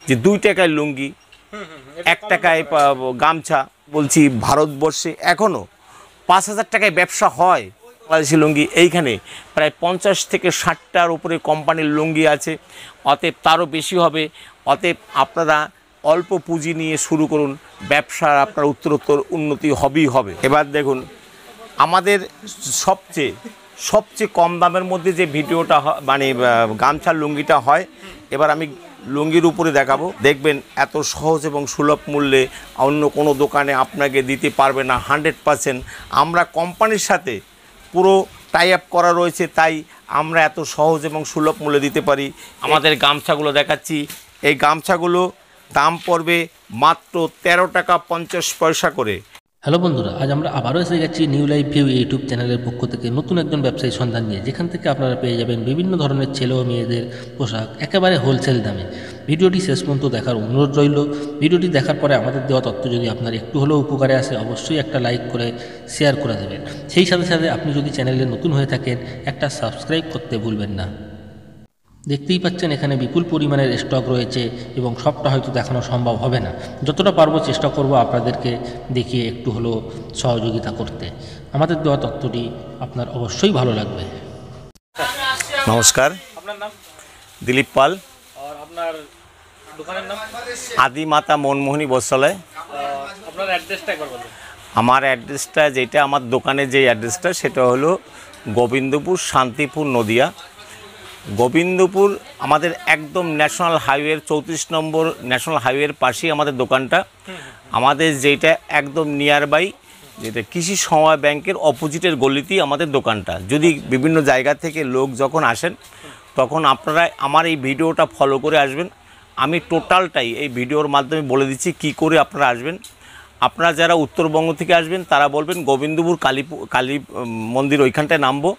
যে 2 টাকায় লুঙ্গি, 1 টাকায় গামছা। বলছি ভারতবর্ষে এখনও 5,000 টাকায় ব্যবসা হয় বাংলাদেশি লুঙ্গি। এইখানে প্রায় 50 থেকে 60টার উপরে কোম্পানির লুঙ্গি আছে, অতএব তারও বেশি হবে। অতএব আপনারা অল্প পুঁজি নিয়ে শুরু করুন, ব্যবসার আপনার উত্তরোত্তর উন্নতি হবেই হবে। এবার দেখুন আমাদের সবচেয়ে কম দামের মধ্যে যে ভিডিওটা মানে গামছার লুঙ্গিটা হয়, এবার আমি লুঙ্গির উপরে দেখাবো। দেখবেন এত সহজ এবং সুলভ মূল্যে অন্য কোনো দোকানে আপনাকে দিতে পারবে না। 100% আমরা কোম্পানির সাথে পুরো টাই আপ করা রয়েছে, তাই আমরা এত সহজ এবং সুলভ মূল্যে দিতে পারি। আমাদের গামছাগুলো দেখাচ্ছি। এই গামছাগুলো দাম পড়বে মাত্র 13 টাকা 50 পয়সা করে। হ্যালো বন্ধুরা, আজ আমরা আবারও এসে গেছি নিউ লাইফ ভিউ ইউটিউব চ্যানেলের পক্ষ থেকে নতুন একজন ব্যবসায়ী সন্ধান নিয়ে, যেখান থেকে আপনারা পেয়ে যাবেন বিভিন্ন ধরনের ছেলে ও মেয়েদের পোশাক একেবারে হোলসেল দামে। ভিডিওটি শেষ পর্যন্ত দেখার অনুরোধ রইল। ভিডিওটি দেখার পরে আমাদের দেওয়া তথ্য যদি আপনার একটু হলেও উপকারে আসে, অবশ্যই একটা লাইক করে শেয়ার করে দেবেন। সেই সাথে সাথে আপনি যদি চ্যানেলে নতুন হয়ে থাকেন, একটা সাবস্ক্রাইব করতে ভুলবেন না। দেখতেই পাচ্ছেন এখানে বিপুল পরিমাণের স্টক রয়েছে এবং সবটা হয়তো দেখানো সম্ভব হবে না। যতটা পারবো চেষ্টা করব আপনাদেরকে দেখিয়ে একটু হলেও সহযোগিতা করতে। আমাদের দেওয়া তথ্যটি আপনার অবশ্যই ভালো লাগবে। নমস্কার, আপনার নাম? দিলীপ পাল। আর আপনার দোকানের নাম? আদিমাতা মনমোহিনী বস্ত্রালয়। আপনার অ্যাড্রেসটা একবার বলুন। আমার অ্যাড্রেসটা যেটা, আমার দোকানের যে অ্যাড্রেসটা সেটা হলো গোবিন্দপুর, শান্তিপুর, নদিয়া। গোবিন্দপুর আমাদের একদম ন্যাশনাল হাইওয়ের 34 নম্বর ন্যাশনাল হাইওয়ের পাশেই আমাদের দোকানটা। আমাদের যেটা একদম নিয়ার বাই, যেটা কৃষি সমবায় ব্যাংকের অপোজিটের গলিতেই আমাদের দোকানটা। যদি বিভিন্ন জায়গা থেকে লোক যখন আসেন, তখন আপনারা আমার এই ভিডিওটা ফলো করে আসবেন। আমি টোটালটাই এই ভিডিওর মাধ্যমে বলে দিচ্ছি কি করে আপনারা আসবেন। আপনারা যারা উত্তরবঙ্গ থেকে আসবেন তারা বলবেন গোবিন্দপুর কালী মন্দির ওইখানটায় নামবো।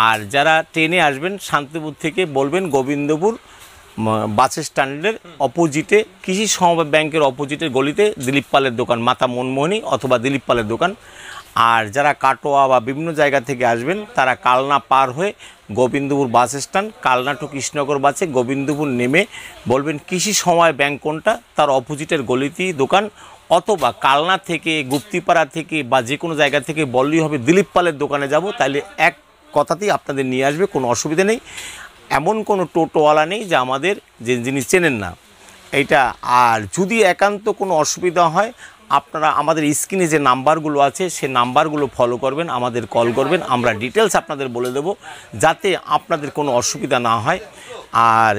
আর যারা ট্রেনে আসবেন শান্তিপুর থেকে বলবেন গোবিন্দপুর বাস স্ট্যান্ডের অপোজিটে কৃষি সমবায় ব্যাংকের অপোজিটের গলিতে দিলীপ পালের দোকান, মাতা মনমোহিনী অথবা দিলীপ পালের দোকান। আর যারা কাটোয়া বা বিভিন্ন জায়গা থেকে আসবেন তারা কালনা পার হয়ে Gobindapur bus stand, Kalna to Krishnanagar বাসে গোবিন্দপুর নেমে বলবেন কৃষি সমবায় ব্যাংক কোনটা, তার অপোজিটের গলিতেই দোকান। অথবা কালনা থেকে, গুপ্তিপাড়া থেকে বা যে কোনো জায়গা থেকে বললেই হবে দিলীপ পালের দোকানে যাব, তাহলে এক কথাতেই আপনাদের নিয়ে আসবে, কোনো অসুবিধা নেই। এমন কোনো টোটোওয়ালা নেই যে আমাদের যে যিনি চেনেন না এইটা। আর যদি একান্ত কোনো অসুবিধা হয়, আপনারা আমাদের স্ক্রিনে যে নাম্বারগুলো আছে সে নাম্বারগুলো ফলো করবেন, আমাদের কল করবেন, আমরা ডিটেলস আপনাদের বলে দেব যাতে আপনাদের কোনো অসুবিধা না হয়। আর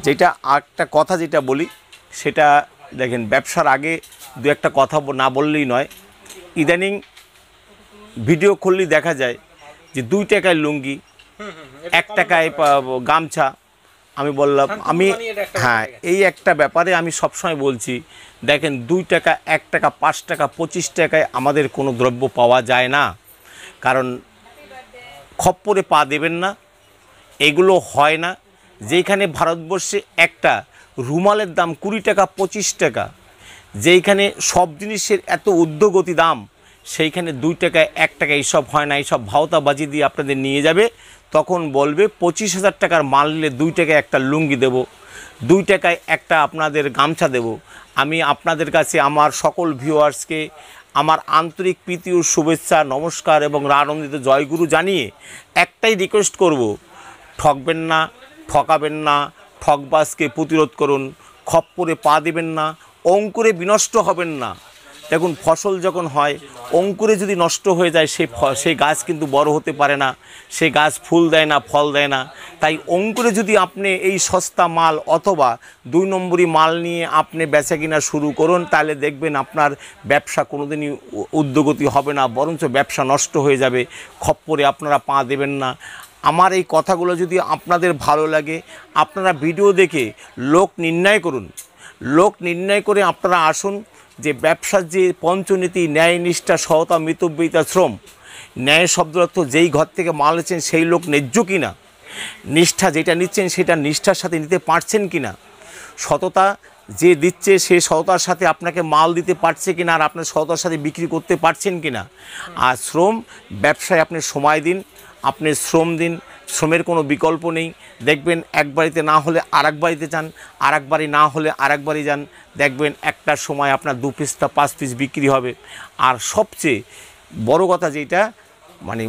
যেটা একটা কথা যেটা বলি সেটা দেখেন, ব্যবসার আগে দু একটা কথা না বললেই নয়। ইদানিং ভিডিও খুললেই দেখা যায় যে 2 টাকায় লুঙ্গি, 1 টাকায় গামছা। আমি বললাম হ্যাঁ, এই একটা ব্যাপারে আমি সবসময় বলছি, দেখেন 2 টাকা, 1 টাকা, 5 টাকা, 25 টাকায় আমাদের কোনো দ্রব্য পাওয়া যায় না। কারণ খপ্পরে পা দেবেন না, এগুলো হয় না। যেইখানে ভারতবর্ষে একটা রুমালের দাম 20 টাকা 25 টাকা, যেইখানে সব জিনিসের এত ঊর্ধ্বগতি দাম, সেইখানে 2 টাকায় 1 টাকা এইসব হয় না। এইসব ভাওতাবাজি দিয়ে আপনাদের নিয়ে যাবে, তখন বলবে 25,000 টাকার মাল নিলে 2 টাকায় একটা লুঙ্গি দেব, 2 টাকায় একটা আপনাদের গামছা দেব। আমি আপনাদের কাছে আমার সকল ভিউয়ার্সকে আমার আন্তরিক প্রীতি ও শুভেচ্ছা, নমস্কার এবং আনন্দিত জয়গুরু জানিয়ে একটাই রিকোয়েস্ট করব, ঠকবেন না, ঠকাবেন না, ঠকবাজকে প্রতিরোধ করুন, খপ্পরে পা দেবেন না, অঙ্কুরে বিনষ্ট হবেন না। দেখুন ফসল যখন হয়, অঙ্কুরে যদি নষ্ট হয়ে যায় সেই গাছ কিন্তু বড় হতে পারে না, সেই গাছ ফুল দেয় না, ফল দেয় না। তাই অঙ্কুরে যদি আপনি এই সস্তা মাল অথবা 2 নম্বরি মাল নিয়ে আপনি বেচা কিনা শুরু করুন, তাহলে দেখবেন আপনার ব্যবসা কোনোদিনই ঊর্ধ্বগতি হবে না, বরঞ্চ ব্যবসা নষ্ট হয়ে যাবে। খপ্পরে আপনারা পা দেবেন না। আমার এই কথাগুলো যদি আপনাদের ভালো লাগে, আপনারা ভিডিও দেখে লোক নির্ণয় করুন। লোক নির্ণয় করে আপনারা আসুন। যে ব্যবসার যে পঞ্চনীতি, ন্যায়, নিষ্ঠা, সততা, মিতব্যয়িতা, শ্রম। ন্যায় শব্দের অর্থ যেই ঘর থেকে মাল নিচ্ছেন সেই লোক ন্যায্য কিনা, নিষ্ঠা যেটা নিচ্ছেন সেটা নিষ্ঠার সাথে নিতে পারছেন কিনা, সততা যে দিচ্ছে সে সততার সাথে আপনাকে মাল দিতে পারছে কিনা আর আপনার সততার সাথে বিক্রি করতে পারছেন কিনা। আর শ্রম, ব্যবসায় আপনি সময় দিন, আপনি শ্রম দিন, শ্রমের কোনো বিকল্প নেই। দেখবেন এক বাড়িতে না হলে আর এক বাড়িতে যান, আর এক বাড়ি না হলে আর এক বাড়ি যান, দেখবেন একটার সময় আপনার 2 পিসটা 5 পিস বিক্রি হবে। আর সবচেয়ে বড় কথা যেটা মানে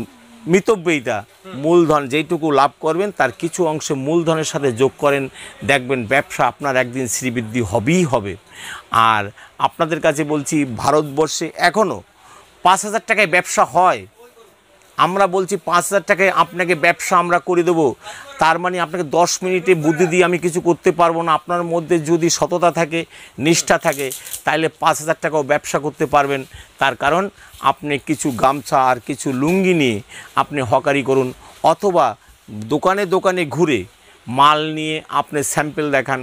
মিতব্যয়িতা, মূলধন যেইটুকু লাভ করবেন তার কিছু অংশে মূলধনের সাথে যোগ করেন, দেখবেন ব্যবসা আপনার একদিন শ্রীবৃদ্ধি হবেই হবে। আর আপনাদের কাছে বলছি, ভারতবর্ষে এখনও 5,000 টাকায় ব্যবসা হয়। আমরা বলছি 5,000 টাকায় আপনাকে ব্যবসা আমরা করে দেবো, তার মানে আপনাকে 10 মিনিটে বুদ্ধি দিয়ে আমি কিছু করতে পারবো না। আপনার মধ্যে যদি সততা থাকে, নিষ্ঠা থাকে, তাহলে 5,000 টাকাও ব্যবসা করতে পারবেন। তার কারণ আপনি কিছু গামছা আর কিছু লুঙ্গি নিয়ে আপনি হকারি করুন, অথবা দোকানে দোকানে ঘুরে মাল নিয়ে আপনি স্যাম্পল দেখান,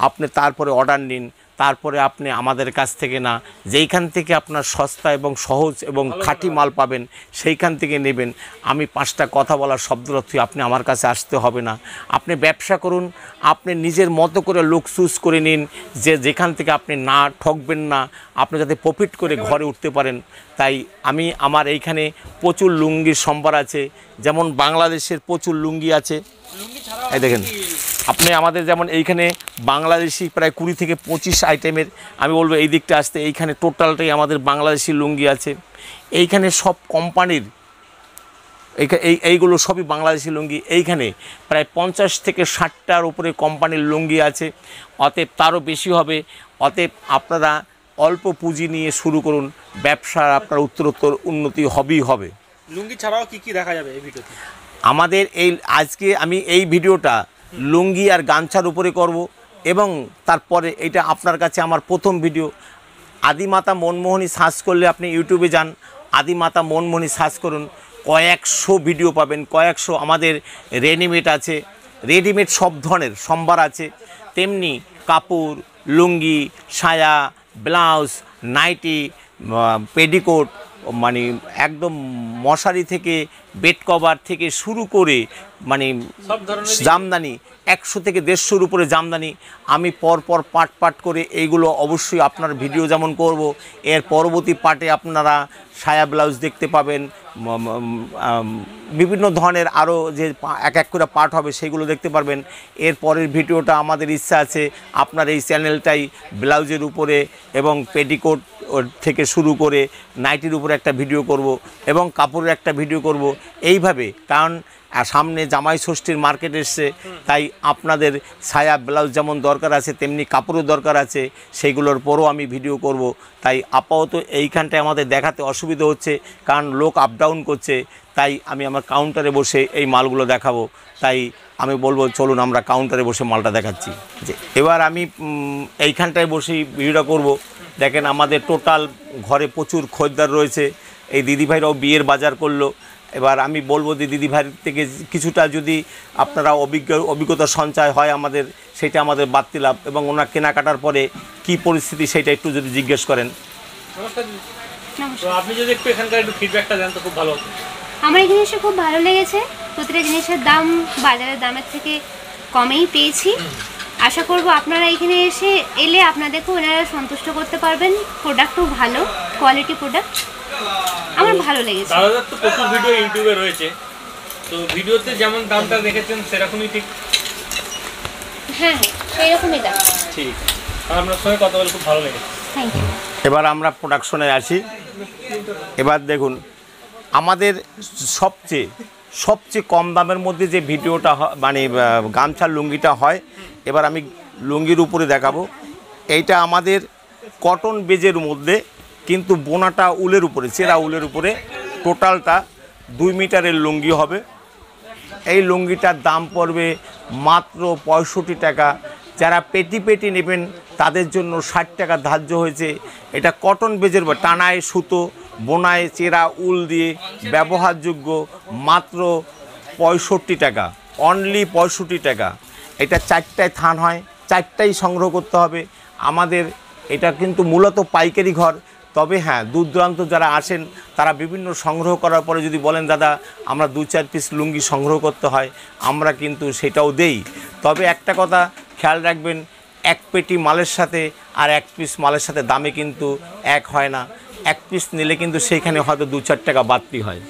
আপনি তারপরে অর্ডার নিন, তারপরে আপনি আমাদের কাছ থেকে না, যেইখান থেকে আপনার সস্তা এবং সহজ এবং খাঁটি মাল পাবেন সেইখান থেকে নেবেন। আমি 5টা কথা বলার শব্দরথী, আপনি আমার কাছে আসতে হবে না। আপনি ব্যবসা করুন, আপনি নিজের মতো করে লোক চুজ করে নিন, যে যেখান থেকে আপনি না ঠকবেন না, আপনি যাতে প্রফিট করে ঘরে উঠতে পারেন। তাই আমি আমার এইখানে প্রচুর লুঙ্গির সম্ভার আছে, যেমন বাংলাদেশের প্রচুর লুঙ্গি আছে। এই দেখেন আপনি আমাদের যেমন এইখানে বাংলাদেশি প্রায় 20 থেকে 25 আইটেমের, আমি বলবো এই দিকটা আসতে, এইখানে টোটালটাই আমাদের বাংলাদেশি লুঙ্গি আছে। এইখানে সব কোম্পানির এইগুলো সবই বাংলাদেশি লুঙ্গি। এইখানে প্রায় 50 থেকে 60টার উপরে কোম্পানির লুঙ্গি আছে, অতএব তারও বেশি হবে। অতএব আপনারা অল্প পুঁজি নিয়ে শুরু করুন, ব্যবসার আপনার উত্তরোত্তর উন্নতি হবেই হবে। লুঙ্গি ছাড়াও কি কি দেখা যাবে এই ভিডিওতে? আমাদের আজকে আমি এই ভিডিওটা লুঙ্গি আর গামছার উপরে করব, এবং তারপরে এটা আপনার কাছে আমার প্রথম ভিডিও। আদিমাতা মনমোহনী সার্চ করলে আপনি ইউটিউবে যান, আদিমাতা মনমোহনী সার্চ করুন, কয়েকশো ভিডিও পাবেন, কয়েকশো। আমাদের রেডিমেড আছে, রেডিমেড সব ধরনের সম্ভার আছে, তেমনি কাপড়, লুঙ্গি, সায়া, ব্লাউজ, নাইটি, পেডিকোট, মানে একদম মশারি থেকে বেড কভার থেকে শুরু করে মানে সব ধরনের জামদানি, 100 থেকে 150-এর উপরে জামদানি। আমি পরপর পার্ট করে এইগুলো অবশ্যই আপনার ভিডিও যেমন করব, এর পরবর্তী পার্টে আপনারা সায়া ব্লাউজ দেখতে পাবেন, বিভিন্ন ধরনের আরও যে এক এক করে পার্ট হবে সেগুলো দেখতে পারবেন। এর পরের ভিডিওটা আমাদের ইচ্ছা আছে আপনার এই চ্যানেলটাই ব্লাউজের উপরে এবং পেটিকোট থেকে শুরু করে নাইটির উপরে একটা ভিডিও করব, এবং কাপড়ের একটা ভিডিও করব, এইভাবে। কারণ সামনে জামাই ষষ্ঠীর মার্কেট এসছে, তাই আপনাদের সায়া ব্লাউজ যেমন দরকার আছে তেমনি কাপড়ও দরকার আছে, সেইগুলোর পরও আমি ভিডিও করব। তাই আপাতত এইখানটায় আমাদের দেখাতে অসুবিধা হচ্ছে, কারণ লোক আপ ডাউন করছে, তাই আমি আমার কাউন্টারে বসে এই মালগুলো দেখাবো। তাই আমি বলবো চলুন আমরা কাউন্টারে বসে মালটা দেখাচ্ছি। যে এবার আমি এইখানটায় বসেই ভিডিওটা করব। দেখেন আমাদের টোটাল ঘরে প্রচুর খরিদ্দার রয়েছে, এই দিদিভাইরাও বিয়ের বাজার করলো। এবার আমি বলবো যে দিদিভাইয়ের থেকে কিছুটা যদি আপনারা অভিজ্ঞতা সঞ্চয় হয় আমাদের, সেটা আমাদের বাড়তি লাভ, এবং ওনার কেনাকাটার পরে কি পরিস্থিতি সেটা একটু যদি জিজ্ঞেস করেন। নমস্কার দিদি। তো আপনি যদি একটু এখানকার একটু ফিডব্যাকটা দেন তো খুব ভালো হতো। আমার এই জিনিসটা খুব ভালো লেগেছে, প্রতিটা জিনিসের দাম বাজারের দামের থেকে কমেই পেয়েছি। আশা করব আপনারা এখানে এলে আপনাদেরকেও ওনারা সন্তুষ্ট করতে পারবেন। প্রোডাক্টও ভালো, কোয়ালিটি প্রোডাক্ট, আমার ভালো লেগেছে। দাদাদের তো প্রচুর ভিডিও ইউটিউবে রয়েছে, তো ভিডিওতে যেমন দামটা দেখেছেন সেরকমই ঠিক? হ্যাঁ হ্যাঁ, সেই রকমই দাম। ঠিক, আপনার সঙ্গে কথা বলে খুব ভালো লেগেছে। Thank you. এবার আমরা প্রোডাকশনে আসি। এবার দেখুন আমাদের সবচেয়ে কম দামের মধ্যে যে ভিডিওটা মানে গামছার লুঙ্গিটা হয়, এবার আমি লুঙ্গির উপরে দেখাবো। এইটা আমাদের কটন বেজের মধ্যে, কিন্তু বোনাটা উলের উপরে, চেরা উলের উপরে, টোটালটা 2 মিটারের লুঙ্গি হবে। এই লুঙ্গিটার দাম পড়বে মাত্র 65 টাকা। যারা পেটি নেবেন তাদের জন্য 60 টাকা ধার্য হয়েছে। এটা কটন বেজের টানায় সুতো, বোনায় চেরা উল দিয়ে ব্যবহারযোগ্য, মাত্র 65 টাকা, অনলি 65 টাকা। এটা 4টায় থান হয়, 4টাই সংগ্রহ করতে হবে আমাদের। এটা কিন্তু মূলত পাইকারি ঘর, তবে হ্যাঁ দূর দূরান্ত যারা আসেন তারা বিভিন্ন সংগ্রহ করার পরে যদি বলেন দাদা আমরা 2-4 পিস লুঙ্গি সংগ্রহ করতে হয়, আমরা কিন্তু সেটাও দেই। তবে একটা কথা খেয়াল রাখবেন, 1 পেটি মালের সাথে আর 1 পিস মালের সাথে দামে কিন্তু এক হয় না। 1 পিস নিলে কিন্তু সেইখানে হয়তো 2-4 টাকা বাড়তি হয়।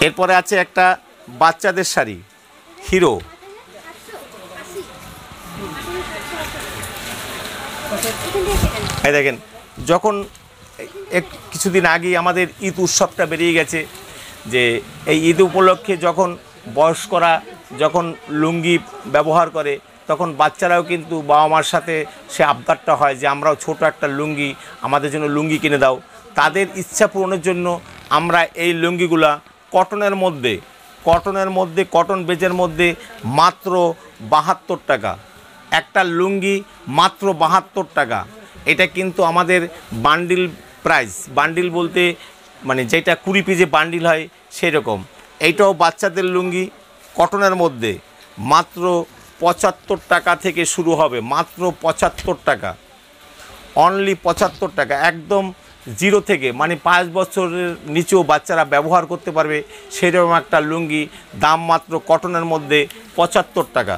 এরপরে আছে একটা বাচ্চাদের শাড়ি হিরো, এই দেখেন। যখন কিছুদিন আগেই আমাদের ঈদ উৎসবটা বেরিয়ে গেছে, যে এই ঈদ উপলক্ষে যখন বয়স্করা যখন লুঙ্গি ব্যবহার করে, তখন বাচ্চারাও কিন্তু বাবা মার সাথে সে আবদারটা হয় যে আমরাও ছোট একটা লুঙ্গি, আমাদের জন্য লুঙ্গি কিনে দাও। তাদের ইচ্ছা পূরণের জন্য আমরা এই লুঙ্গিগুলা কটনের মধ্যে কটন বেজের মধ্যে মাত্র 72 টাকা, একটা লুঙ্গি মাত্র 72 টাকা। এটা কিন্তু আমাদের বান্ডিল প্রাইস, বান্ডিল বলতে মানে যেটা 20 পিসে বান্ডিল হয় সেরকম। এইটাও বাচ্চাদের লুঙ্গি কটনের মধ্যে মাত্র 75 টাকা থেকে শুরু হবে, মাত্র 75 টাকা, অনলি 75 টাকা। একদম জিরো থেকে মানে 5 বছরের নিচেও বাচ্চারা ব্যবহার করতে পারবে সেরকম একটা লুঙ্গি, দাম মাত্র কটনের মধ্যে 75 টাকা।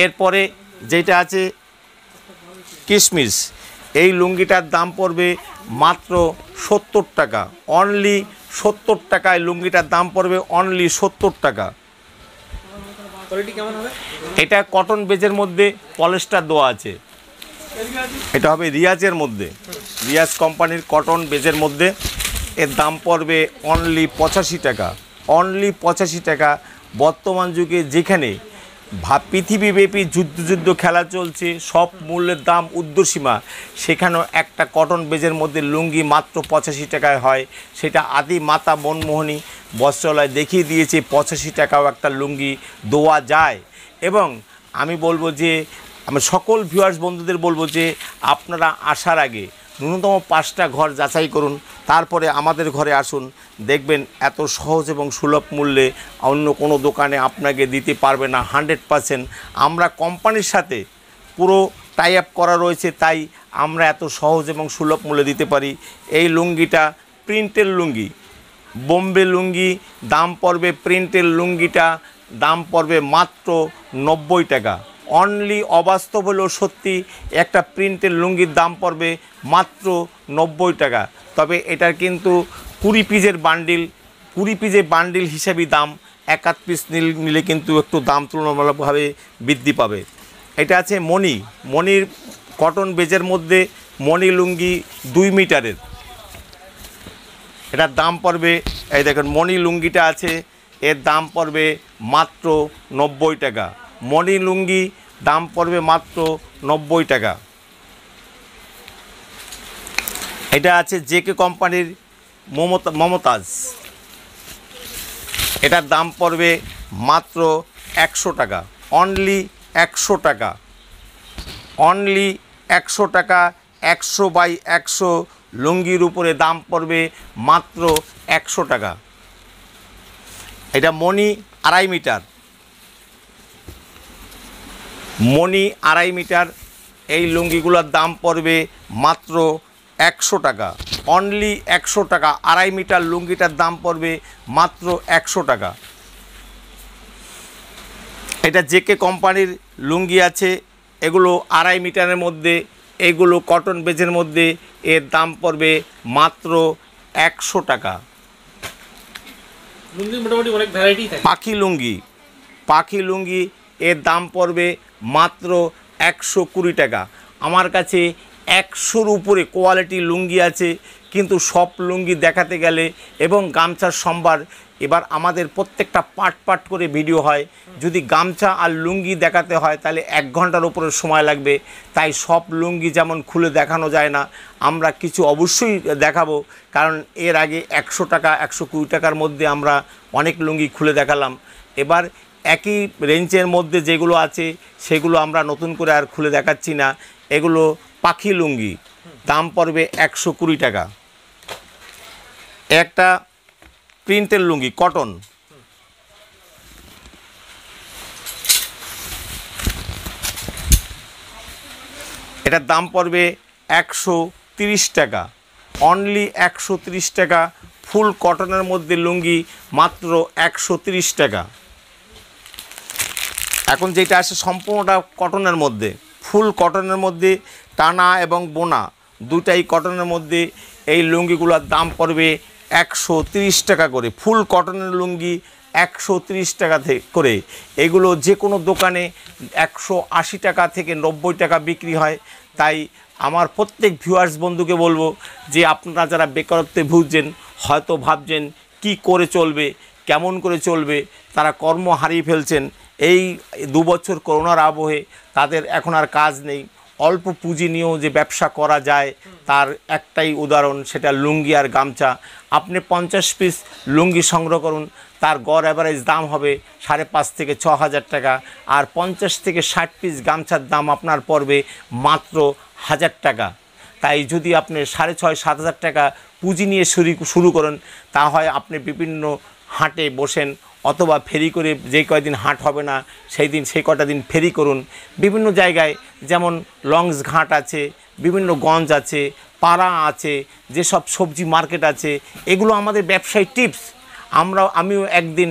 এরপরে যেটা আছে কিশমিশ, এই লুঙ্গিটার দাম পড়বে মাত্র 70 টাকা, অনলি 70 টাকায় লুঙ্গিটার দাম পড়বে অনলি 70 টাকা। কোয়ালিটি কেমন হবে? এটা কটন বেজের মধ্যে পলিস্টার দেওয়া আছে, এটা হবে রিয়াজের মধ্যে, রিয়াজ কোম্পানির কটন বেজের মধ্যে। এর দাম পড়বে অনলি 85 টাকা, অনলি 85 টাকা। বর্তমান যুগে যেখানে পৃথিবীব্যাপী যুদ্ধ খেলা চলছে, সব মূল্যের দাম ঊর্ধ্বসীমা, সেখানেও একটা কটন বেজের মধ্যে লুঙ্গি মাত্র 85 টাকায় হয়। সেটা আদি মাতা মনমোহনী বস্ত্রালয় দেখিয়ে দিয়েছে 85 টাকাও একটা লুঙ্গি দেওয়া যায়। এবং আমি বলবো যে আমি সকল ভিউয়ার্স বন্ধুদের বলবো যে আপনারা আসার আগে ন্যূনতম 5টা ঘর যাচাই করুন, তারপরে আমাদের ঘরে আসুন। দেখবেন এত সহজ এবং সুলভ মূল্যে অন্য কোনো দোকানে আপনাকে দিতে পারবে না। 100% আমরা কোম্পানির সাথে পুরো টাই আপ করা রয়েছে, তাই আমরা এত সহজ এবং সুলভ মূল্যে দিতে পারি। এই লুঙ্গিটা প্রিন্টের লুঙ্গি, বোম্বে লুঙ্গি, দাম পড়বে প্রিন্টের লুঙ্গিটা দাম পড়বে মাত্র 90 টাকা। অনলি অবাস্তব হলেও সত্যি, একটা প্রিন্টের লুঙ্গির দাম পড়বে মাত্র 90 টাকা। তবে এটার কিন্তু 20 পিসের বান্ডিল, 20 পিসের বান্ডিল হিসাবে দাম, 1-8 পিস নিলে কিন্তু একটু দাম তুলনামূলকভাবে বৃদ্ধি পাবে। এটা আছে মণির কটন বেজের মধ্যে মণি লুঙ্গি 2 মিটারের, এটার দাম পড়বে, এই দেখেন মণি লুঙ্গিটা আছে, এর দাম পড়বে মাত্র 90 টাকা। মণি লুঙ্গি দাম পড়বে মাত্র 90 টাকা। এটা আছে জেকে কোম্পানির মমতাজ, এটার দাম পড়বে মাত্র 100 টাকা, অনলি 100 টাকা, অনলি 100 টাকা। 100/100 লুঙ্গির উপরে দাম পড়বে মাত্র 100 টাকা। এটা মণি 2.5 মিটার, মণি 2.5 মিটার, এই লুঙ্গিগুলোর দাম পড়বে মাত্র 100 টাকা, অনলি 100 টাকা। 2.5 মিটার লুঙ্গিটার দাম পড়বে মাত্র 100 টাকা। এটা জেকে কোম্পানির লুঙ্গি আছে, এগুলো 2.5 মিটারের মধ্যে, এগুলো কটন বেজের মধ্যে, এর দাম পড়বে মাত্র 100 টাকা। লুঙ্গি মোটামুটি অনেক ভ্যারাইটি থাকে। পাখি লুঙ্গি এর দাম পড়বে মাত্র 120 টাকা। আমার কাছে 100-র উপরে কোয়ালিটি লুঙ্গি আছে, কিন্তু সব লুঙ্গি দেখাতে গেলে এবং গামছার সম্ভার, এবার আমাদের প্রত্যেকটা পার্ট করে ভিডিও হয়, যদি গামছা আর লুঙ্গি দেখাতে হয় তাহলে 1 ঘন্টার উপরে সময় লাগবে। তাই সব লুঙ্গি যেমন খুলে দেখানো যায় না, আমরা কিছু অবশ্যই দেখাবো, কারণ এর আগে 100 টাকা 120 টাকার মধ্যে আমরা অনেক লুঙ্গি খুলে দেখালাম। এবার একই রেঞ্জের মধ্যে যেগুলো আছে সেগুলো আমরা নতুন করে আর খুলে দেখাচ্ছি না। এগুলো পাখি লুঙ্গি, দাম পড়বে 120 টাকা। একটা প্রিন্টের লুঙ্গি কটন, এটার দাম পড়বে 130 টাকা, অনলি 130 টাকা। ফুল কটনের মধ্যে লুঙ্গি মাত্র 130 টাকা। এখন যেটা আসে সম্পূর্ণটা কটনের মধ্যে, ফুল কটনের মধ্যে, টানা এবং বোনা দুটাই কটনের মধ্যে, এই লুঙ্গিগুলোর দাম পড়বে 130 টাকা করে, ফুল কটনের লুঙ্গি 130 টাকা করে। এগুলো যে কোনো দোকানে 180 টাকা থেকে 90 টাকা বিক্রি হয়। তাই আমার প্রত্যেক ভিউয়ার্স বন্ধুকে বলবো যে আপনারা যারা বেকারত্বে ভুগছেন, হয়তো ভাবছেন কি করে চলবে, কেমন করে চলবে, তারা কর্ম হারিয়ে ফেলছেন। এই 2 বছর করোনার আবহে তাদের এখন আর কাজ নেই। অল্প পুঁজি নিয়েও যে ব্যবসা করা যায় তার একটাই উদাহরণ, সেটা লুঙ্গি আর গামছা। আপনি 50 পিস লুঙ্গি সংগ্রহ করুন, তার গড় অ্যাভারেজ দাম হবে 5,500 থেকে 6,000 টাকা। আর 50 থেকে 60 পিস গামছার দাম আপনার পড়বে মাত্র 1,000 টাকা। তাই যদি আপনি 6,500-7,000 টাকা পুঁজি নিয়ে শুরু করেন, তা হয় আপনি বিভিন্ন হাটে বসেন, অথবা ফেরি করে যে কয়দিন হাট হবে না সেই কটা দিন ফেরি করুন। বিভিন্ন জায়গায় যেমন লঞ্চ ঘাট আছে, বিভিন্ন গঞ্জ আছে, পাড়া আছে, যেসব সবজি মার্কেট আছে, এগুলো আমাদের ব্যবসায়ী টিপস। আমিও একদিন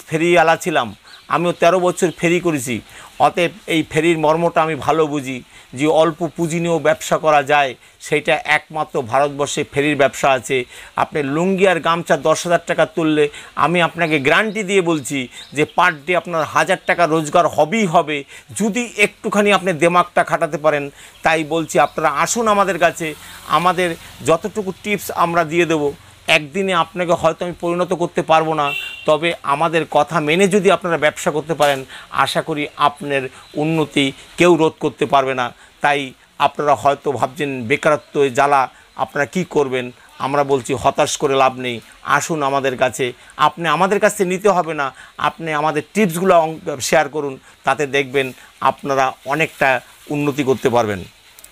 ফেরিওয়ালা ছিলাম, আমিও 13 বছর ফেরি করেছি। অতএব এই ফেরির মর্মটা আমি ভালো বুঝি, যে অল্প পুঁজি নিয়েও ব্যবসা করা যায়, সেইটা একমাত্র ভারতবর্ষে ফেরির ব্যবসা আছে। আপনি লুঙ্গি আর গামছা 10,000 টাকা তুললে আমি আপনাকে গ্যারান্টি দিয়ে বলছি যে পার ডে আপনার 1,000 টাকা রোজগার হবেই হবে, যদি একটুখানি আপনি দিমাগটা খাটাতে পারেন। তাই বলছি আপনারা আসুন আমাদের কাছে, আমাদের যতটুকু টিপস আমরা দিয়ে দেবো। একদিনে আপনাকে হয়তো আমি পরিণত করতে পারবো না, তবে আমাদের কথা মেনে যদি আপনারা ব্যবসা করতে পারেন, আশা করি আপনার উন্নতি কেউ রোধ করতে পারবে না। তাই আপনারা হয়তো ভাবছেন বেকারত্ব জ্বালা আপনারা কি করবেন, আমরা বলছি হতাশ করে লাভ নেই। আসুন আমাদের কাছে, আপনি আমাদের কাছে নিতে হবে না, আপনি আমাদের টিপসগুলো শেয়ার করুন, তাতে দেখবেন আপনারা অনেকটা উন্নতি করতে পারবেন।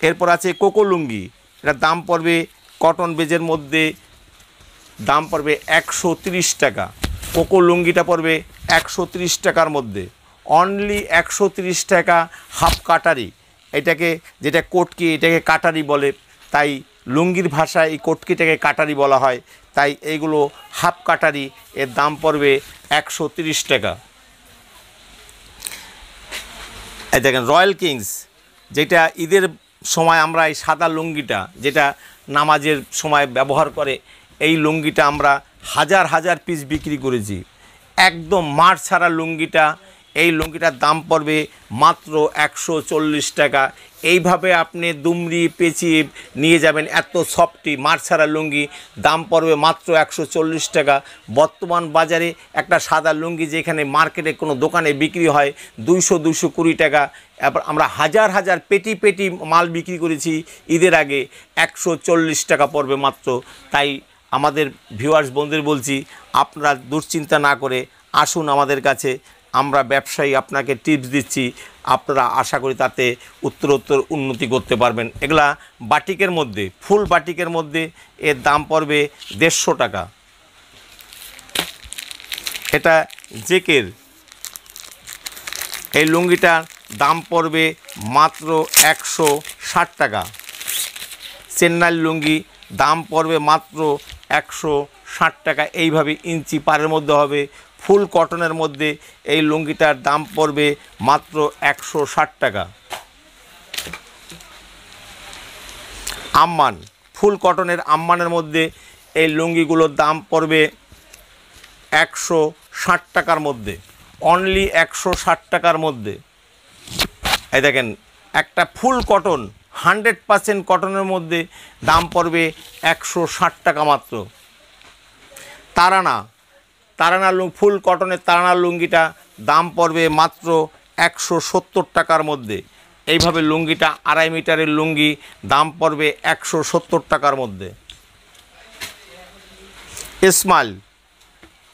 এরপর আছে কোকো লুঙ্গি, এটার দাম পড়বে কটন বেজের মধ্যে, দাম পড়বে 130 টাকা। কোকো লুঙ্গিটা পড়বে 130 টাকার মধ্যে, অনলি 130 টাকা। হাফ কাটারি, এটাকে যেটা কোটকি, এটাকে কাটারি বলে, তাই লুঙ্গির ভাষায় এই কোটকিটাকে কাটারি বলা হয়। তাই এইগুলো হাফ কাটারি, এর দাম পড়বে 130 টাকা। এই দেখেন রয়্যাল কিংস, যেটা ঈদের সময় আমরা এই সাদা লুঙ্গিটা যেটা নামাজের সময় ব্যবহার করে, এই লুঙ্গিটা আমরা হাজার হাজার পিস বিক্রি করেছি। একদম মার ছাড়া লুঙ্গিটা, এই লুঙ্গিটার দাম পড়বে মাত্র 140 টাকা। এইভাবে আপনি দুমড়ি পেঁচিয়ে নিয়ে যাবেন, এত সফটি মার ছাড়া লুঙ্গি, দাম পড়বে মাত্র 140 টাকা। বর্তমান বাজারে একটা সাদা লুঙ্গি যেখানে মার্কেটে কোনো দোকানে বিক্রি হয় 200-220 টাকা, এবার আমরা হাজার হাজার পেটি পেটি মাল বিক্রি করেছি ঈদের আগে, 140 টাকা পড়বে মাত্র। তাই আমাদের ভিউয়ার্স বন্ধুদের বলছি, আপনারা দুশ্চিন্তা না করে আসুন আমাদের কাছে, আমরা ব্যবসায়ী আপনাকে টিপস দিচ্ছি, আপনারা আশা করি তাতে উত্তরোত্তর উন্নতি করতে পারবেন। এগুলা বাটিকের মধ্যে, ফুল বাটিকের মধ্যে, এর দাম পড়বে 150 টাকা। এটা জেকের, এই লুঙ্গিটার দাম পড়বে মাত্র 160 টাকা। চেন্নাই লুঙ্গি দাম পড়বে মাত্র 160 টাকা। এইভাবে ইঞ্চি পারের মধ্যে হবে, ফুল কটনের মধ্যে এই লুঙ্গিটার দাম পড়বে মাত্র 160 টাকা। আম্মান, ফুল কটনের আম্মানের মধ্যে এই লুঙ্গিগুলোর দাম পড়বে 160 টাকার মধ্যে, অনলি 160 টাকার মধ্যে। এই দেখেন একটা ফুল কটন 100% কটনের মধ্যে দাম পড়বে 160 টাকা মাত্র। তারানা ফুল কটনের তারানা লুঙ্গিটা দাম পড়বে মাত্র 170 টাকার মধ্যে। এইভাবে লুঙ্গিটা 2.5 মিটারের লুঙ্গি, দাম পড়বে 170 টাকার মধ্যে। ইসমাইল,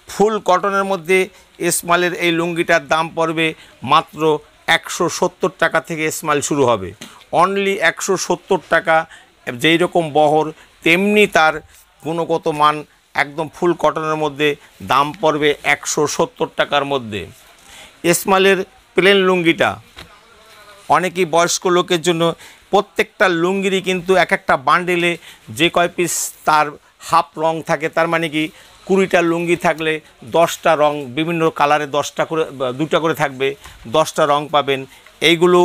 ফুল কটনের মধ্যে ইসমাইলের এই লুঙ্গিটার দাম পড়বে মাত্র 170 টাকা থেকে ইসমাইল শুরু হবে, অনলি 170 টাকা। যেই রকম বহর তেমনি তার গুণগত মান, একদম ফুল কটনের মধ্যে দাম পড়বে 170 টাকার মধ্যে। ইসমাইলের প্লেন লুঙ্গিটা অনেকই বয়স্ক লোকের জন্য, প্রত্যেকটা লুঙ্গিরই কিন্তু এক একটা বান্ডেলে যে কয় পিস তার হাফ রং থাকে, তার মানে কি 20টা লুঙ্গি থাকলে 10টা রং, বিভিন্ন কালারে 10টা করে, 2টা করে থাকবে, 10টা রং পাবেন। এইগুলো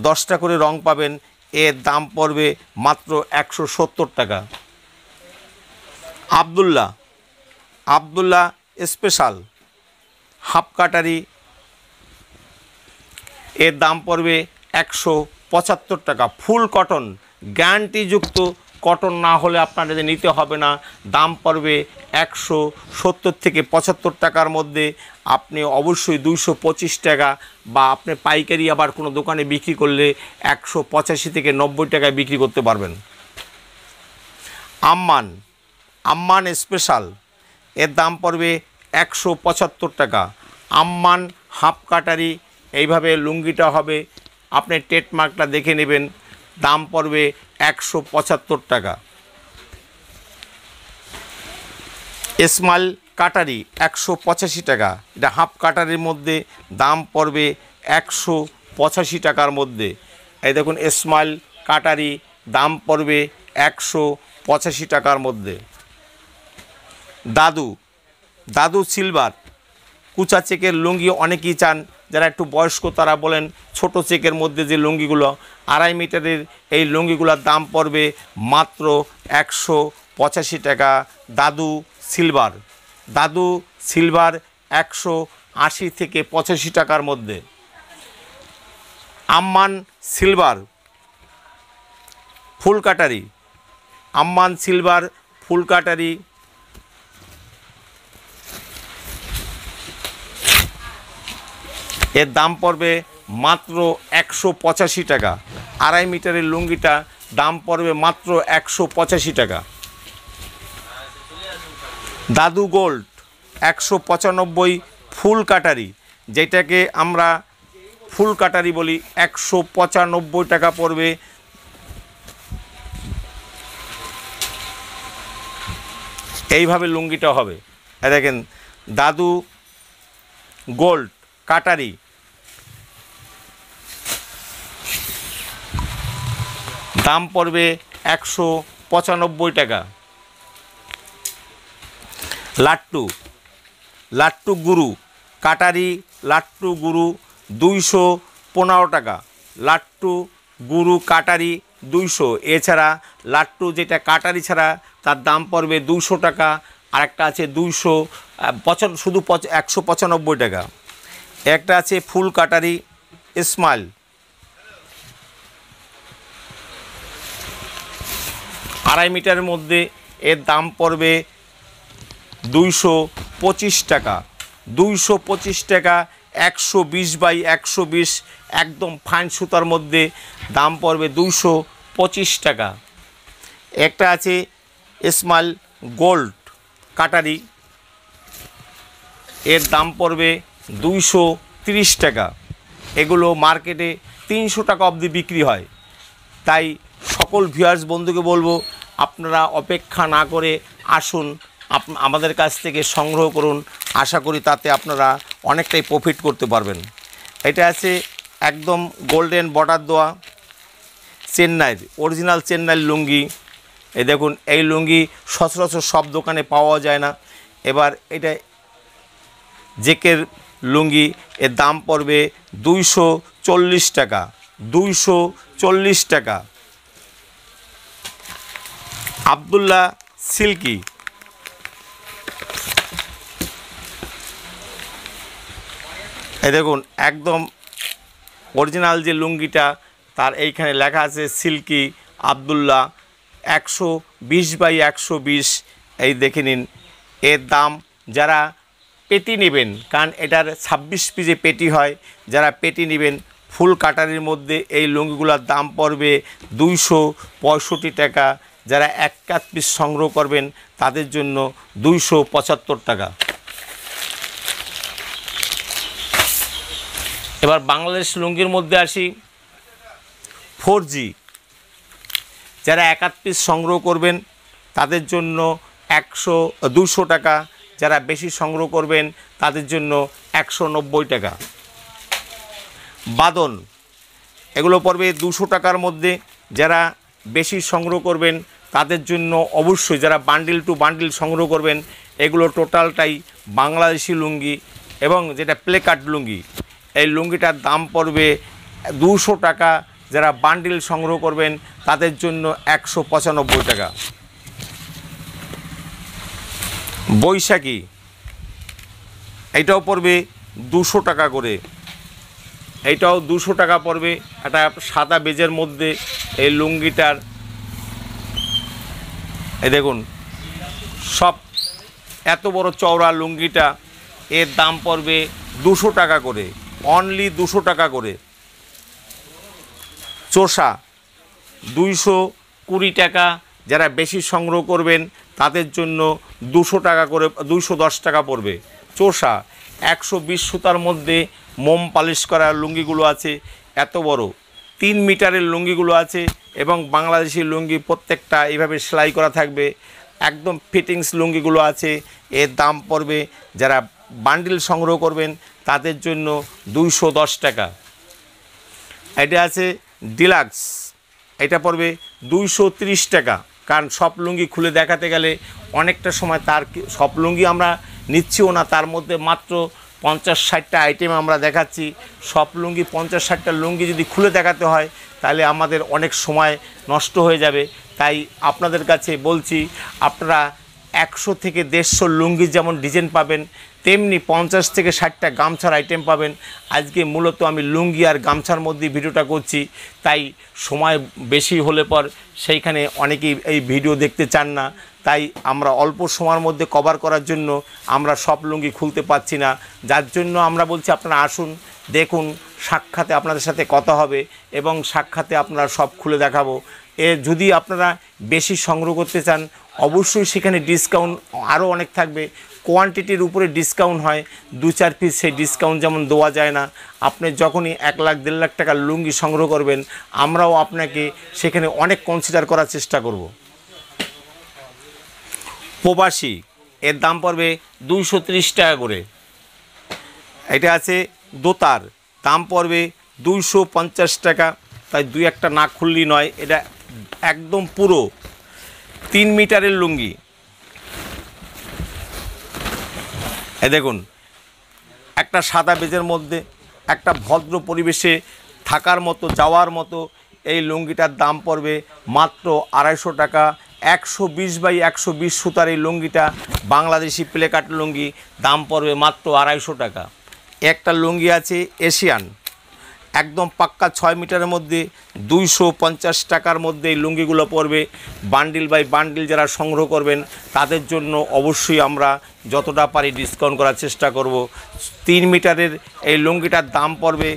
10টা করে রং পাবেন, এর দাম পড়বে মাত্র 170 টাকা। আবদুল্লাহ স্পেশাল হাফ কাটারি, এর দাম পড়বে 175 টাকা। ফুল কটন, গ্যারান্টিযুক্ত কটন না হলে আপনাদের নিতে হবে না, দাম পড়বে 170 থেকে 75 টাকার মধ্যে। আপনি অবশ্যই 225 টাকা বা আপনি পাইকারি আবার কোনো দোকানে বিক্রি করলে 185 থেকে 90 টাকায় বিক্রি করতে পারবেন। আম্মান স্পেশাল, এর দাম পড়বে 175 টাকা। আম্মান হাফ কাটারি, এইভাবে লুঙ্গিটা হবে, আপনি ট্রেডমার্কটা দেখে নেবেন, দাম পড়বে 175 টাকা। স্মল কাটারি 185 টাকা, এটা হাফ কাটারির মধ্যে, দাম পড়বে 185 টাকার মধ্যে। এই দেখুন স্মল কাটারি, দাম পড়বে 185 টাকার মধ্যে। দাদু সিলভার কুচা চেকের লুঙ্গি অনেকেই চান, যারা একটু বয়স্ক তারা বলেন ছোট চেকের মধ্যে যে লুঙ্গিগুলো 2.5 মিটারের, এই লুঙ্গিগুলোর দাম পড়বে মাত্র 185 টাকা। দাদু সিলভার 180 থেকে 85 টাকার মধ্যে। আম্মান সিলভার ফুল কাটারি, এর দাম পড়বে মাত্র 185 টাকা। 2.5 মিটারের লুঙ্গিটা দাম পড়বে মাত্র 185 টাকা। দাদু গোল্ড 195 ফুল কাটারি, যেটাকে আমরা ফুল কাটারি বলি, 195 টাকা পড়বে। এইভাবে লুঙ্গিটা হবে, দেখেন দাদু গোল্ড কাটারি, দাম পড়বে 195 টাকা। লাট্টু গুরু কাটারি, 215 টাকা। লাট্টু গুরু কাটারি 200। এছাড়া লাট্টু যেটা কাটারি ছাড়া তার দাম পড়বে 200 টাকা। আরেকটা আছে 255, শুধু 195 টাকা। একটা আছে ফুল কাটারি স্মাইল, 2.5 মিটারের মধ্যে, এর দাম পড়বে 225 টাকা। 225 টাকা, 120 বাই 120, একদম ফাইন সুতার মধ্যে, দাম পড়বে 225 টাকা। একটা আছে স্মাইল গোল্ড কাটারি, এর দাম পড়বে 230 টাকা। এগুলো মার্কেটে 300 টাকা অবধি বিক্রি হয়। তাই সকল ভিউয়ার্স বন্ধুকে বলবো, আপনারা অপেক্ষা না করে আসুন, আমাদের কাছ থেকে সংগ্রহ করুন। আশা করি তাতে আপনারা অনেকটাই প্রফিট করতে পারবেন। এটা আছে একদম গোল্ডেন বর্ডার দেওয়া চেন্নাইয়ের অরিজিনাল চেন্নাইয়ের লুঙ্গি। এই দেখুন, এই লুঙ্গি সচরাচর সব দোকানে পাওয়া যায় না। এবার এটা জেকের লুঙ্গি, এর দাম পড়বে 240 টাকা। 240 টাকা। আবদুল্লাহ সিল্কি, এই দেখুন একদম অরিজিনাল যে লুঙ্গিটা, তার এইখানে লেখা আছে সিল্কি আবদুল্লাহ, 120 বাই 120। এই দেখে নিন, এর দাম, যারা পেটি নেবেন, কারণ এটার 26 পিসে পেটি হয়, যারা পেটি নেবেন ফুল কাটারির মধ্যে, এই লুঙ্গিগুলোর দাম পড়বে 265 টাকা। যারা 1 পিস সংগ্রহ করবেন তাদের জন্য 275 টাকা। এবার বাংলাদেশ লুঙ্গির মধ্যে আসি। 4G, যারা 1 পিস সংগ্রহ করবেন তাদের জন্য 200 টাকা। যারা বেশি সংগ্রহ করবেন তাদের জন্য 190 টাকা। বাদন, এগুলো পড়বে 200 টাকার মধ্যে। যারা বেশি সংগ্রহ করবেন তাদের জন্য অবশ্যই, যারা বান্ডিল টু বান্ডিল সংগ্রহ করবেন, এগুলো টোটালটাই বাংলাদেশি লুঙ্গি এবং যেটা প্লেকার্ড লুঙ্গি, এই লুঙ্গিটার দাম পড়বে 200 টাকা। যারা বান্ডিল সংগ্রহ করবেন তাদের জন্য 195 টাকা। বৈশাখী, এইটাও পড়বে 200 টাকা করে, এইটাও 200 টাকা পড়বে। একটা সাদা বেজের মধ্যে এই লুঙ্গিটার, এই দেখুন সব এত বড় চওড়া লুঙ্গিটা, এর দাম পড়বে 200 টাকা করে, অনলি 200 টাকা করে। চোষা 220 টাকা, যারা বেশি সংগ্রহ করবেন তাদের জন্য 200 টাকা করে, 210 টাকা পড়বে। চোষা 120 সুতার মধ্যে মোম পালিশ করা লুঙ্গিগুলো আছে, এত বড় 3 মিটারের লুঙ্গিগুলো আছে, এবং বাংলাদেশি লুঙ্গি প্রত্যেকটা এইভাবে সেলাই করা থাকবে, একদম ফিটিংস লুঙ্গিগুলো আছে। এর দাম পড়বে, যারা বান্ডিল সংগ্রহ করবেন তাদের জন্য 210 টাকা। এটা আছে ডিলাক্স, এটা পড়বে 230 টাকা। কারণ সব লুঙ্গি খুলে দেখাতে গেলে অনেকটা সময়, তার সব লুঙ্গি আমরা নিচ্ছিও না, তার মধ্যে মাত্র 50-60টা আইটেম আমরা দেখাচ্ছি। সব লুঙ্গি 50-60টা লুঙ্গি যদি খুলে দেখাতে হয় তাহলে আমাদের অনেক সময় নষ্ট হয়ে যাবে। তাই আপনাদের কাছে বলছি, আপনারা 100 থেকে 150 লুঙ্গি যেমন ডিজাইন পাবেন, তেমনি 50 থেকে 60টা গামছার আইটেম পাবেন। আজকে মূলত আমি লুঙ্গি আর গামছার মধ্যে ভিডিওটা করছি, তাই সময় বেশি হলে পর সেইখানে অনেকেই এই ভিডিও দেখতে চান না। তাই আমরা অল্প সময়ের মধ্যে কভার করার জন্য আমরা সব লুঙ্গি খুলতে পারছি না, যার জন্য আমরা বলছি আপনারা আসুন, দেখুন, সাক্ষাতে আপনাদের সাথে কথা হবে এবং সাক্ষাতে আপনারা সব খুলে দেখাবো। যদি আপনারা বেশি সংগ্রহ করতে চান অবশ্যই সেখানে ডিসকাউন্ট আরও অনেক থাকবে। কোয়ান্টিটির উপরে ডিসকাউন্ট হয়, 2-4 পিস, সেই ডিসকাউন্ট যেমন দেওয়া যায় না। আপনি যখনই 1 লাখ 1.5 লাখ টাকার লুঙ্গি সংগ্রহ করবেন, আমরাও আপনাকে সেখানে অনেক কনসিডার করার চেষ্টা করব। প্রবাসী, এর দাম পড়বে 230 টাকা করে। এটা আছে দোতার, দাম পড়বে 250 টাকা। তাই 2-1টা না খুললেই নয়, এটা একদম পুরো 3 মিটারের লুঙ্গি। এই দেখুন, একটা সাদা বেজের মধ্যে একটা ভদ্র পরিবেশে থাকার মতো, যাওয়ার মতো এই লুঙ্গিটার দাম পড়বে মাত্র 250 টাকা। 120x120 সুতার এই লুঙ্গিটা, বাংলাদেশি প্লেকাট লুঙ্গি, দাম পড়বে মাত্র 250 টাকা। একটা লুঙ্গি আছে এশিয়ান, একদম পাক্কা 6 মিটারের মধ্যে 250 টাকার মধ্যে এই লুঙ্গিগুলো পড়বে। বান্ডিল বাই বান্ডিল যারা সংগ্রহ করবেন তাদের জন্য অবশ্যই আমরা যতটা পারি ডিসকাউন্ট করার চেষ্টা করব। 3 মিটারের এই লুঙ্গিটার দাম পড়বে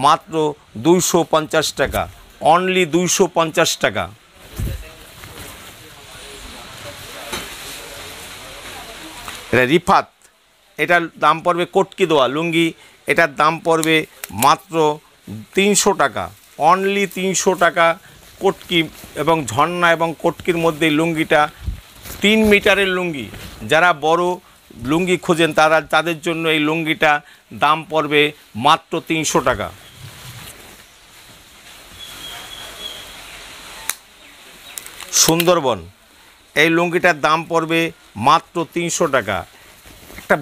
মাত্র 250 টাকা, অনলি 250 টাকা। এটা রিফাত, এটার দাম পড়বে কটকি দেওয়া লুঙ্গি, এটার দাম পড়বে মাত্র 300 টাকা, অনলি 300 টাকা। কটকি এবং ঝর্ণা এবং কটকির মধ্যে লুঙ্গিটা 3 মিটারের লুঙ্গি, যারা বড় লুঙ্গি খোঁজেন তাদের জন্য এই লুঙ্গিটা দাম পড়বে মাত্র 300 টাকা। সুন্দরবন, এই লুঙ্গিটার দাম পড়বে মাত্র 300 টাকা। একটা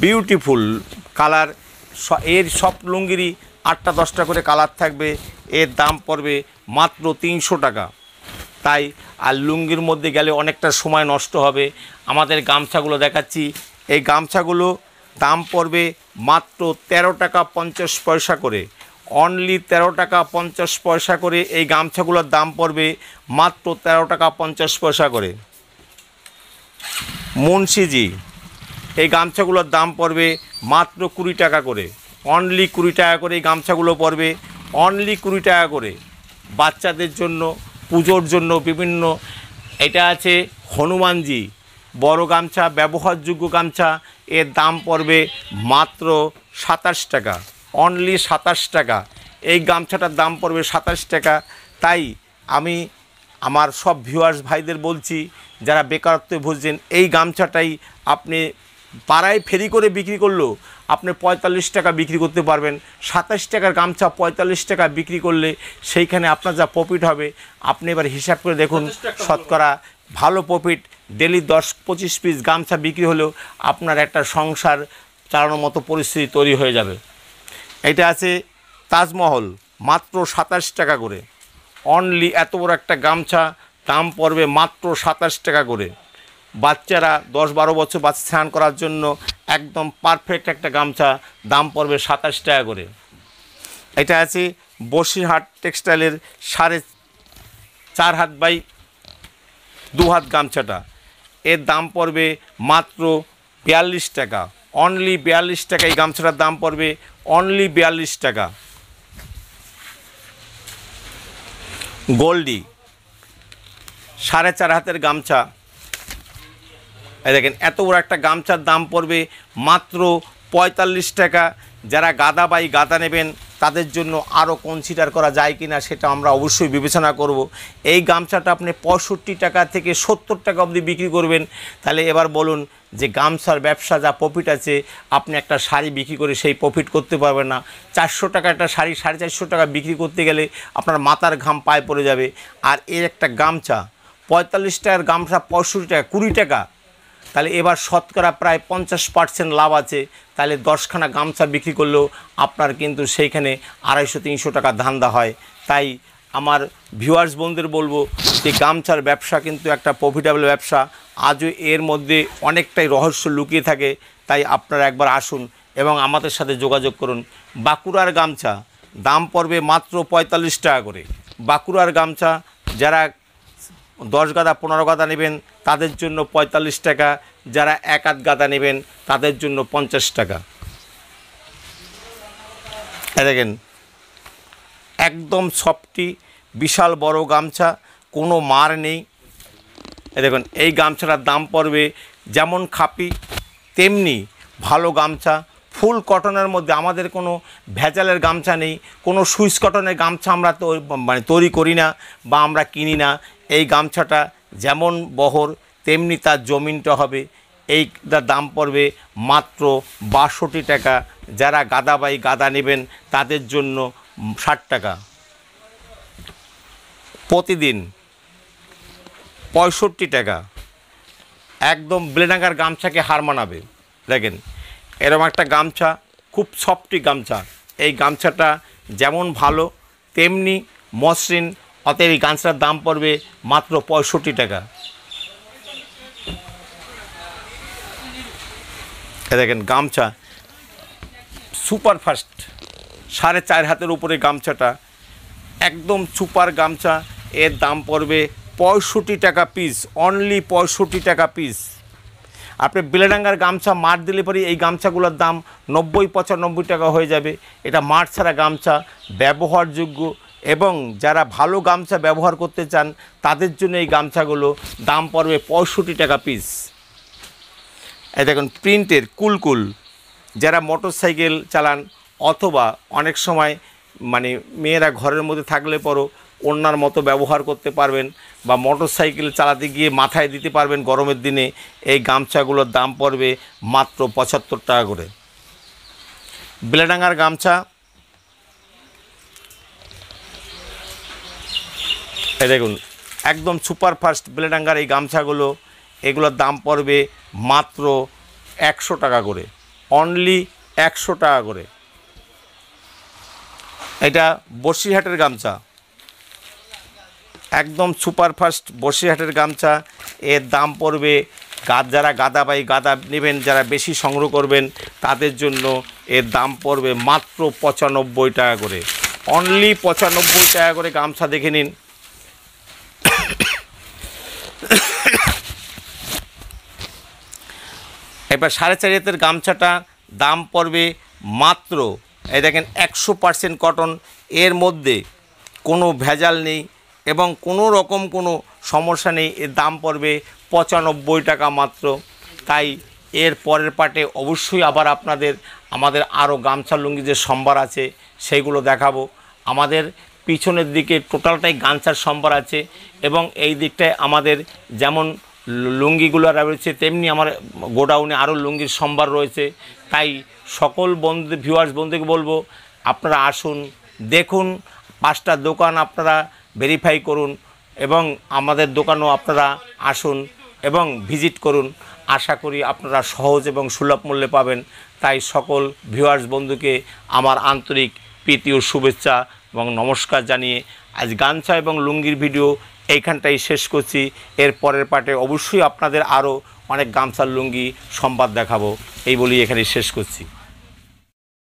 বিউটিফুল কালার, এর সব লুঙ্গিরই 8টা-10টা করে কালার থাকবে। এর দাম পড়বে মাত্র 300 টাকা। তাই আর লুঙ্গির মধ্যে গেলে অনেকটা সময় নষ্ট হবে। আমাদের গামছাগুলো দেখাচ্ছি, এই গামছাগুলো দাম পড়বে মাত্র 13 টাকা 50 পয়সা করে, অনলি 13 টাকা 50 পয়সা করে। এই গামছাগুলোর দাম পড়বে মাত্র 13 টাকা 50 পয়সা করে। মুন্সিজি, এই গামছাগুলোর দাম পড়বে মাত্র 20 টাকা করে, অনলি 20 টাকা করে এই গামছাগুলো পড়বে, অনলি 20 টাকা করে। বাচ্চাদের জন্য, পুজোর জন্য বিভিন্ন, এটা আছে হনুমানজি বড় গামছা, ব্যবহারযোগ্য গামছা, এর দাম পড়বে মাত্র 27 টাকা, অনলি 27 টাকা। এই গামছাটার দাম পড়বে 27 টাকা। তাই আমি আমার সব ভিউয়ার্স ভাইদের বলছি, যারা বেকারত্বে ভুগছেন, এই গামছাটাই আপনি পাড়ায় ফেরি করে বিক্রি করলেও আপনি 45 টাকা বিক্রি করতে পারবেন। 27 টাকার গামছা 45 টাকা বিক্রি করলে সেইখানে আপনার যা প্রফিট হবে, আপনি এবার হিসাব করে দেখুন, শতকরা ভালো প্রফিট। ডেলি 10-25 পিস গামছা বিক্রি হলেও আপনার একটা সংসার চালানোর মতো পরিস্থিতি তৈরি হয়ে যাবে। এটা আছে তাজমহল, মাত্র 27 টাকা করে, অনলি এত বড় একটা গামছা দাম পড়বে মাত্র 27 টাকা করে। বাচ্চারা 10-12 বছর বাচ্চা স্নান করার জন্য একদম পারফেক্ট একটা গামছা, দাম পড়বে 27 টাকা করে। এটা আছে বসিরহাট টেক্সটাইলের 4.5 হাত বাই 2 হাত গামছাটা, এর দাম পড়বে মাত্র 42 টাকা, অনলি 42 টাকা। এই গামছাটার দাম পড়বে অনলি 42 টাকা। গোল্ডি 4.5 হাতের গামছা, এই দেখেন এত বড় একটা গামছার দাম পড়বে মাত্র 45 টাকা। যারা গাদা বাই গাদা নেবেন তাদের জন্য আরও কনসিডার করা যায় কি না সেটা আমরা অবশ্যই বিবেচনা করব। এই গামছাটা আপনি 65 টাকা থেকে 70 টাকা অবধি বিক্রি করবেন। তাহলে এবার বলুন যে গামছার ব্যবসা যা প্রফিট আছে, আপনি একটা শাড়ি বিক্রি করে সেই প্রফিট করতে পারবেন না। 400 টাকা একটা শাড়ি 450 টাকা বিক্রি করতে গেলে আপনার মাথার ঘাম পায়ে পড়ে যাবে। আর এর একটা গামছা 45 টাকার গামছা 65 টাকা, 20 টাকা, তাহলে এবার শতকরা প্রায় 50% লাভ আছে। তাহলে 10খানা গামছা বিক্রি করলেও আপনার কিন্তু সেইখানে 250-300 টাকা ধান্দা হয়। তাই আমার ভিউয়ার্স বন্ধুদের বলবো যে গামছার ব্যবসা কিন্তু একটা প্রফিটেবল ব্যবসা। আজও এর মধ্যে অনেকটাই রহস্য লুকিয়ে থাকে। তাই আপনারা একবার আসুন এবং আমাদের সাথে যোগাযোগ করুন। বাঁকুড়ার গামছা দাম পড়বে মাত্র 45 টাকা করে। বাঁকুড়ার গামছা যারা 10 গাদা 15 গাদা নেবেন তাদের জন্য 45 টাকা, যারা 1 হাত গাদা নেবেন তাদের জন্য 50 টাকা। দেখেন একদম সফটি বিশাল বড় গামছা, কোনো মার নেই। দেখুন এই গামছাটার দাম পড়বে যেমন খাপি তেমনি ভালো গামছা, ফুল কটনের মধ্যে। আমাদের কোনো ভেজালের গামছা নেই, কোনো সুইচ কটনের গামছা আমরা তো তৈরি করি না বা আমরা কিনি না। এই গামছাটা যেমন বহর তেমনি তার জমিনটা হবে। এইটার দাম পড়বে মাত্র 62 টাকা। যারা গাদা বাই গাদা নেবেন তাদের জন্য 60 টাকা। প্রতিদিন 65 টাকা, একদম ব্লেডাঙ্গার গামছাকে হার মানাবে। দেখেন এরকম একটা গামছা, খুব সফটি গামছা। এই গামছাটা যেমন ভালো তেমনি মসৃণ, অতএব এই গামছাটার দাম পড়বে মাত্র 65 টাকা। দেখেন গামছা সুপারফাস্ট 4.5 হাতের উপরে গামছাটা, একদম সুপার গামছা। এর দাম পড়বে 65 টাকা পিস, অনলি 65 টাকা পিস। আপনি বেলেডাঙ্গার গামছা মার দিলে পরে এই গামছাগুলোর দাম 90-95 টাকা হয়ে যাবে। এটা মার ছাড়া গামছা, ব্যবহারযোগ্য, এবং যারা ভালো গামছা ব্যবহার করতে চান তাদের জন্য এই গামছাগুলো দাম পড়বে 65 টাকা পিস। এই দেখুন প্রিন্টের কুলকুল, যারা মোটর সাইকেল চালান অথবা অনেক সময় মানে মেয়েরা ঘরের মধ্যে থাকলে পরও ওড়নার মতো ব্যবহার করতে পারবেন বা মোটর সাইকেল চালাতে গিয়ে মাথায় দিতে পারবেন গরমের দিনে, এই গামছাগুলোর দাম পড়বে মাত্র 75 টাকা করে। বেলেডাঙ্গার গামছা, এই দেখুন একদম সুপারফাস্ট বেলেডাঙ্গার এই গামছাগুলো, এগুলোর দাম পড়বে মাত্র 100 টাকা করে, অনলি 100 টাকা করে। এটা বসিরহাটের গামছা, একদম সুপারফাস্ট বসিরহাটের গামছা। এর দাম পড়বে যারা গাদা বাই গাদা নেবেন, যারা বেশি সংগ্রহ করবেন তাদের জন্য এর দাম পড়বে মাত্র 95 টাকা করে, অনলি 95 টাকা করে গামছা। দেখে নিন এবার 4.5 হাতের গামছাটা দাম পড়বে মাত্র, এই দেখেন 100% কটন, এর মধ্যে কোনো ভেজাল নেই এবং কোনো রকম কোনো সমস্যা নেই। এর দাম পড়বে 95 টাকা মাত্র। তাই এর পরের পার্টে অবশ্যই আবার আমাদের আরও গামছা লুঙ্গি যে সম্ভার আছে সেইগুলো দেখাবো। আমাদের পিছনের দিকে টোটালটাই গামছার সম্ভার আছে এবং এই দিকটায় আমাদের যেমন লুঙ্গিগুলো রয়েছে তেমনি আমার গোডাউনে আরও লুঙ্গির সম্ভার রয়েছে। তাই সকল বন্ধু ভিউয়ার্স বন্ধুকে বলবো আপনারা আসুন, দেখুন, 5টা দোকান আপনারা ভেরিফাই করুন এবং আমাদের দোকানও আপনারা আসুন এবং ভিজিট করুন। আশা করি আপনারা সহজ এবং সুলভ মূল্যে পাবেন। তাই সকল ভিউয়ার্স বন্ধুকে আমার আন্তরিক প্রীতি ও শুভেচ্ছা এবং নমস্কার জানিয়ে আজ গামছা এবং লুঙ্গির ভিডিও এইখানটাই শেষ করছি। এর পরের পার্টে অবশ্যই আপনাদের আরও অনেক গামছার লুঙ্গি সম্বাদ দেখাবো। এই বলি এখানে শেষ করছি।